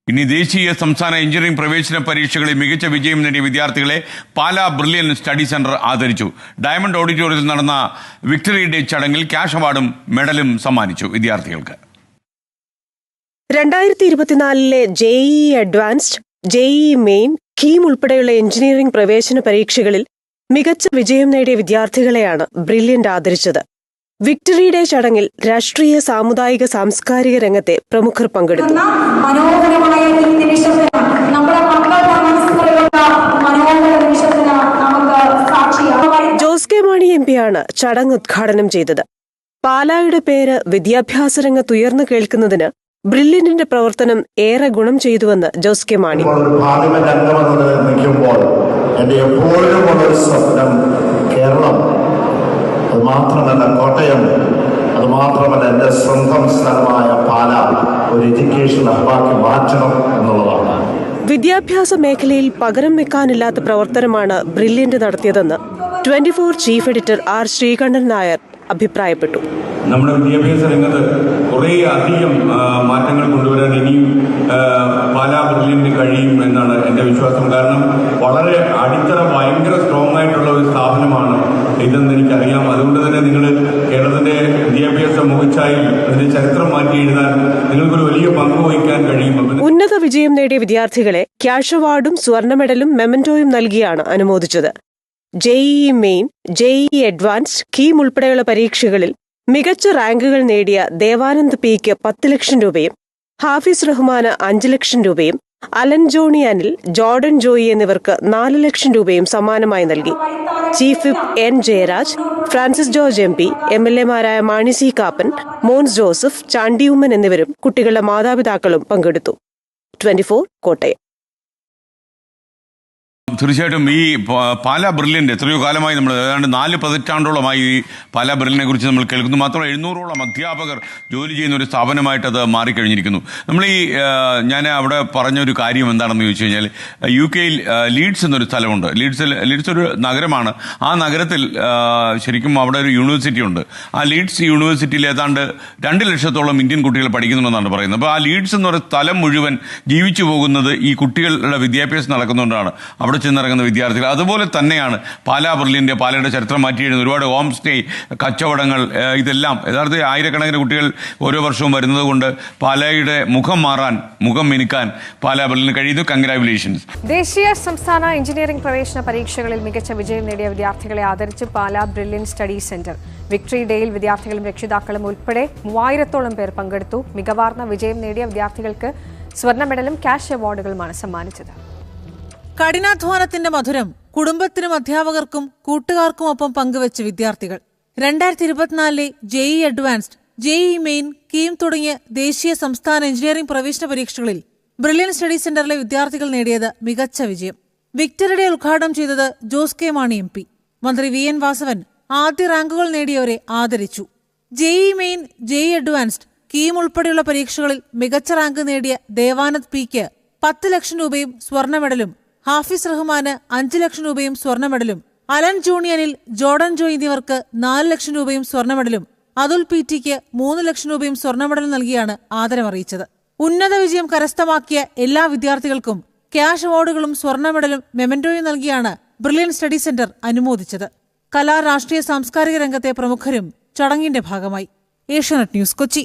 ഇനി ദേശീയ സംസ്ഥാന എഞ്ചിനീയറിംഗ് പ്രവേശന പരീക്ഷകളിൽ മികച്ച വിജയം നേടിയ വിദ്യാർത്ഥികളെ പാലാ ബ്രില്യൻ സ്റ്റഡി സെന്റർ ആദരിച്ചു. ഡയമണ്ട് ഓഡിറ്റോറിയത്തിൽ നടന്ന വിക്ടറി ഡേ ചടങ്ങിൽ ക്യാഷ് അവാർഡും മെഡലും സമ്മാനിച്ചു വിദ്യാർത്ഥികൾക്ക്. 2024 JEE advanced, JEE main, KEAM ഉൾപ്പെടെയുള്ള എഞ്ചിനീയറിംഗ് പ്രവേശന പരീക്ഷകളിൽ മികച്ച വിജയം നേടിയ വിദ്യാർത്ഥികളെയാണ് ബ്രില്യന്റ് ആദരിച്ചത്. വിക്ടറി ഡേ ചടങ്ങിൽ രാഷ്ട്രീയ, സാമുദായിക, സാംസ്കാരിക രംഗത്തെ പ്രമുഖർ പങ്കെടുത്തു. ജോസ് കെ മാണി MP ആണ് ചടങ്ങ് ഉദ്ഘാടനം ചെയ്തത്. പാലായുടെ പേര് വിദ്യാഭ്യാസ രംഗത്ത് ഉയർന്നു കേൾക്കുന്നതിന് ബ്രില്യന്റിന്റെ പ്രവർത്തനം ഏറെ ഗുണം ചെയ്തുവെന്ന് ജോസ് കെ മാണി. കേരളം, അത് മാത്രമല്ല കോട്ടയം, അത് മാത്രമല്ല എൻ്റെ സ്വന്തം സ്ഥലമായ പാല ഒരു എഡ്യൂക്കേഷൻ ഹബ്ബാക്കി മാറ്റണം എന്നുള്ളതാണ്. വിദ്യാഭ്യാസ മേഖലയിൽ പകരം വെക്കാനില്ലാത്ത പ്രവർത്തനമാണ് ബ്രില്യന്റ് നടത്തിയതെന്ന് 24 chief editor R. Sreekandan Nair അഭിപ്രായപ്പെട്ടു. നമ്മുടെ വിദ്യാഭ്യാസ രംഗത്ത് കുറേ അധികം മാറ്റങ്ങൾ കൊണ്ടുവരാൻ ഇനിയും പാലാ ബ്രില്യന്റിന് കഴിയും എന്നാണ് എൻ്റെ വിശ്വാസം. കാരണം വളരെ അടിത്തറ ഭയങ്കര സ്ട്രോങ് ആയിട്ടുള്ള ഒരു സ്ഥാപനമാണ് ഇതെന്ന് എനിക്കറിയാം. അതുകൊണ്ട് തന്നെ നിങ്ങൾ കേരളത്തിന്റെ വിദ്യാഭ്യാസ മുഖച്ഛായയിൽ അതിന്റെ ചരിത്രം മാറ്റി എഴുതാൻ നിങ്ങൾക്കൊരു വലിയ പങ്ക് വഹിക്കാൻ കഴിയും. ഉന്നത വിജയം നേടിയ വിദ്യാർത്ഥികളെ ക്യാഷ് അവാർഡും സ്വർണ്ണ മെഡലും മെമന്റോയും നൽകിയാണ് അനുമോദിച്ചത്. JEE main, JEE advanced, KEAM ഉൾപ്പെടെയുള്ള പരീക്ഷകളിൽ മികച്ച റാങ്കുകൾ നേടിയ ദേവാനന്ദ് P.ക്ക് 10 ലക്ഷം രൂപയും, ഹാഫിസ് റഹ്മാന് 5 ലക്ഷം രൂപയും, അലൻ ജോണി അനിൽ, ജോർഡൻ ജോയി എന്നിവർക്ക് 4 ലക്ഷം രൂപയും സമ്മാനമായി നൽകി. Chief whip N. Jayaraj, Francis George MP, MLA മാരായ മാണി C. കാപ്പൻ, മോൻസ് ജോസഫ്, ചാണ്ടി ഉമ്മൻ എന്നിവരും കുട്ടികളുടെ മാതാപിതാക്കളും പങ്കെടുത്തു. 24 കോട്ടയം. തീർച്ചയായിട്ടും ഈ പാലാ ബ്രില്യൻ്റ് എത്രയോ കാലമായി നമ്മൾ ഏതാണ്ട് 4 പതിറ്റാണ്ടോളമായി ഈ പാലാ ബ്രില്യനെ കുറിച്ച് നമ്മൾ കേൾക്കുന്നു. മാത്രമല്ല 700ഓളം അധ്യാപകർ ജോലി ചെയ്യുന്ന ഒരു സ്ഥാപനമായിട്ട് അത് മാറിക്കഴിഞ്ഞിരിക്കുന്നു. നമ്മൾ ഞാൻ അവിടെ പറഞ്ഞൊരു കാര്യം എന്താണെന്ന് ചോദിച്ചു കഴിഞ്ഞാൽ, UK ലീഡ്സ് എന്നൊരു സ്ഥലമുണ്ട്. ലീഡ്സ് ഒരു നഗരമാണ്. ആ നഗരത്തിൽ ശരിക്കും അവിടെ ഒരു യൂണിവേഴ്സിറ്റി ഉണ്ട്. ആ ലീഡ്സ് യൂണിവേഴ്സിറ്റിയിൽ ഏതാണ്ട് 2 ലക്ഷത്തോളം ഇന്ത്യൻ കുട്ടികൾ പഠിക്കുന്നുണ്ടെന്നാണ് പറയുന്നത്. അപ്പോൾ ആ ലീഡ്സ് എന്ന് പറയുന്ന സ്ഥലം മുഴുവൻ ജീവിച്ചു പോകുന്നത് ഈ കുട്ടികളുടെ വിദ്യാഭ്യാസം നടക്കുന്നതുകൊണ്ടാണ്. അവിടെ ചെന്നിറങ്ങുന്ന വിദ്യാർത്ഥികൾ അതുപോലെ തന്നെയാണ് പാലാ ബ്രില്യൻ്റ്, പാലയുടെ ചരിത്രം മാറ്റിയെഴുതുന്ന ഒരുപാട് ഹോം സ്റ്റേ കച്ചവടങ്ങൾ, ഇതെല്ലാം യഥാർത്ഥത്തിൽ ആയിരക്കണക്കിന് കുട്ടികൾ ഓരോ വർഷവും വരുന്നത് കൊണ്ട് പാലയുടെ മുഖം മിനുക്കാൻ പാലാ ബ്രില്യന് കഴിയുന്നു. കൺഗ്രാജുലേഷൻസ്. ദേശീയ സംസ്ഥാന എഞ്ചിനീയറിംഗ് പ്രവേശന പരീക്ഷകളിൽ മികച്ച വിജയം നേടിയ വിദ്യാർത്ഥികളെ ആദരിച്ച് Pala brilliant study centre. Victory ഡേയിൽ വിദ്യാർത്ഥികളും രക്ഷിതാക്കളും ഉൾപ്പെടെ 3000ഓളം പേർ പങ്കെടുത്തു. മികവാർന്ന വിജയം നേടിയ വിദ്യാർത്ഥികൾക്ക് സ്വർണ്ണ മെഡലും ക്യാഷ് അവാർഡുകളുമാണ് സമ്മാനിച്ചത്. കഠിനാധ്വാനത്തിന്റെ മധുരം കുടുംബത്തിനും അധ്യാപകർക്കും കൂട്ടുകാർക്കുമൊപ്പം പങ്കുവെച്ച വിദ്യാർത്ഥികൾ. 2024 JEE advanced, JEE main, KEAM തുടങ്ങിയ ദേശീയ സംസ്ഥാന എഞ്ചിനീയറിംഗ് പ്രവേശന പരീക്ഷകളിൽ ബ്രില്യൻ സ്റ്റഡി സെന്ററിലെ വിദ്യാർത്ഥികൾ നേടിയത് മികച്ച വിജയം. വിക്ടറി ഡേ ഉദ്ഘാടനം ചെയ്തത് ജോസ് കെ മാണി MP. മന്ത്രി VN വാസവൻ ആദ്യ റാങ്കുകൾ നേടിയവരെ ആദരിച്ചു. JEE main, JEE advanced, KEAM ഉൾപ്പെടെയുള്ള പരീക്ഷകളിൽ മികച്ച റാങ്ക് നേടിയ ദേവാനന്ദ് P.ക്ക് 10 ലക്ഷം രൂപയും സ്വർണ്ണ മെഡലും, ഹാഫിസ് റഹ്മാന് 5 ലക്ഷം രൂപയും സ്വർണ്ണ മെഡലും, അലൻ ജോണി അനിൽ, ജോർഡൻ ജോയ് എന്നിവർക്ക് 4 ലക്ഷം രൂപയും സ്വർണ്ണ മെഡലും, അതുൽ PT.ക്ക് 3 ലക്ഷം രൂപയും സ്വർണ്ണ മെഡലും നൽകിയാണ് ആദരമറിയിച്ചത്. ഉന്നത വിജയം കരസ്ഥമാക്കിയ എല്ലാ വിദ്യാർത്ഥികൾക്കും ക്യാഷ് അവാർഡുകളും സ്വർണ്ണ മെഡലും മെമന്റോയും നൽകിയാണ് ബ്രില്യൻ സ്റ്റഡി സെന്റർ അനുമോദിച്ചത്. കലാ, രാഷ്ട്രീയ, സാംസ്കാരിക രംഗത്തെ പ്രമുഖരും ചടങ്ങിന്റെ ഭാഗമായി. ഏഷ്യാനെറ്റ് ന്യൂസ്, കൊച്ചി.